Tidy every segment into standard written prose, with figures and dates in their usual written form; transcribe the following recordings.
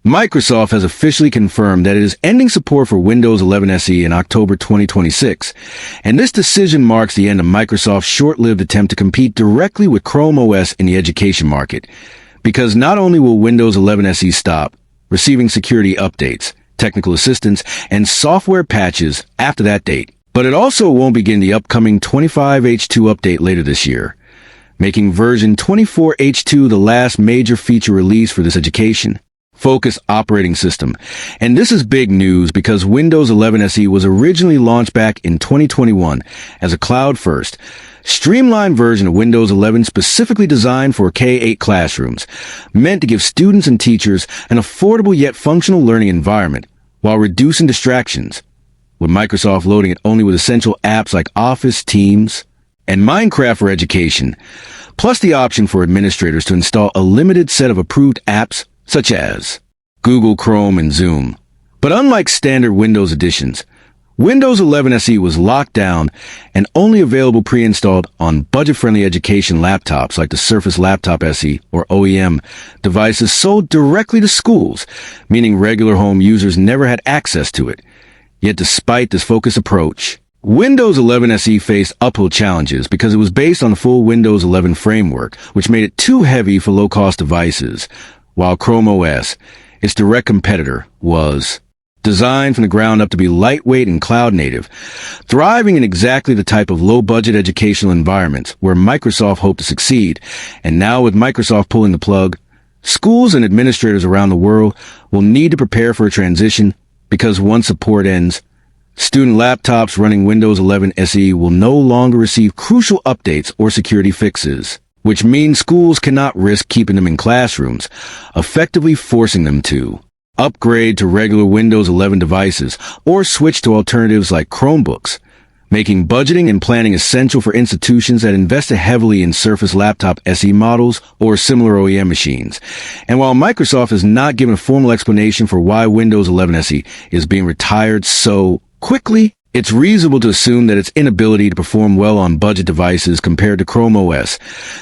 Microsoft has officially confirmed that it is ending support for Windows 11 SE in October 2026, and this decision marks the end of Microsoft's short-lived attempt to compete directly with Chrome OS in the education market, because not only will Windows 11 SE stop receiving security updates, technical assistance, and software patches after that date, but it also won't begin the upcoming 25H2 update later this year, making version 24H2 the last major feature release for this education-focused operating system. And this is big news because Windows 11 SE was originally launched back in 2021 as a cloud-first, streamlined version of Windows 11 specifically designed for K-8 classrooms, meant to give students and teachers an affordable yet functional learning environment while reducing distractions, with Microsoft loading it only with essential apps like Office, Teams, and Minecraft for education, plus the option for administrators to install a limited set of approved apps such as Google Chrome and Zoom. But unlike standard Windows editions, Windows 11 SE was locked down and only available pre-installed on budget-friendly education laptops like the Surface Laptop SE or OEM devices sold directly to schools, meaning regular home users never had access to it. Yet despite this focused approach, Windows 11 SE faced uphill challenges because it was based on the full Windows 11 framework, which made it too heavy for low-cost devices, while Chrome OS, its direct competitor, was designed from the ground up to be lightweight and cloud-native, thriving in exactly the type of low-budget educational environments where Microsoft hoped to succeed. And now with Microsoft pulling the plug, schools and administrators around the world will need to prepare for a transition because once support ends, student laptops running Windows 11 SE will no longer receive crucial updates or security fixes, which means schools cannot risk keeping them in classrooms, effectively forcing them to upgrade to regular Windows 11 devices or switch to alternatives like Chromebooks, making budgeting and planning essential for institutions that invested heavily in Surface Laptop SE models or similar OEM machines. And while Microsoft has not given a formal explanation for why Windows 11 SE is being retired so quickly, it's reasonable to assume that its inability to perform well on budget devices compared to Chrome OS,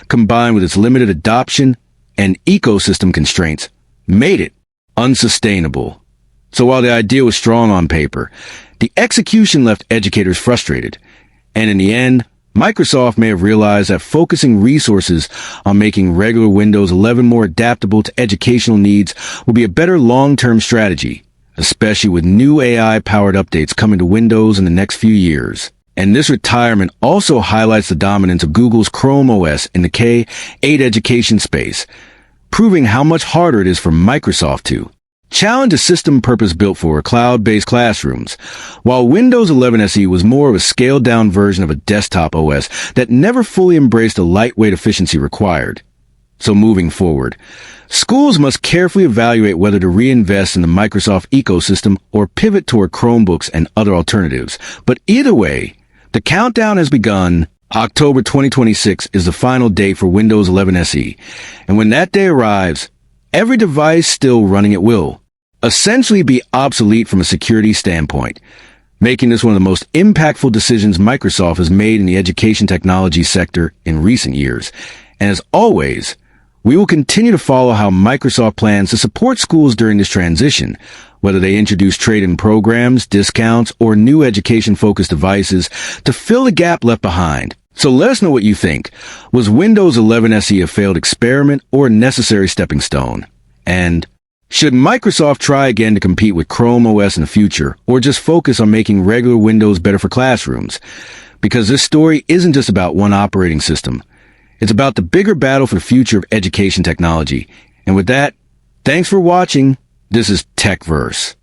combined with its limited adoption and ecosystem constraints, made it unsustainable. So while the idea was strong on paper, the execution left educators frustrated. And in the end, Microsoft may have realized that focusing resources on making regular Windows 11 more adaptable to educational needs will be a better long-term strategy, especially with new AI-powered updates coming to Windows in the next few years. And this retirement also highlights the dominance of Google's Chrome OS in the K-8 education space, proving how much harder it is for Microsoft to challenge a system purpose-built for cloud-based classrooms, while Windows 11 SE was more of a scaled-down version of a desktop OS that never fully embraced the lightweight efficiency required. So moving forward, schools must carefully evaluate whether to reinvest in the Microsoft ecosystem or pivot toward Chromebooks and other alternatives. But either way, the countdown has begun. October 2026 is the final date for Windows 11 SE. And when that day arrives, every device still running it will essentially be obsolete from a security standpoint, making this one of the most impactful decisions Microsoft has made in the education technology sector in recent years. And as always, we will continue to follow how Microsoft plans to support schools during this transition, whether they introduce trade-in programs, discounts, or new education-focused devices to fill the gap left behind. So let us know what you think. Was Windows 11 SE a failed experiment or a necessary stepping stone? And should Microsoft try again to compete with Chrome OS in the future, or just focus on making regular Windows better for classrooms? Because this story isn't just about one operating system. It's about the bigger battle for the future of education technology. And with that, thanks for watching. This is TechVerse.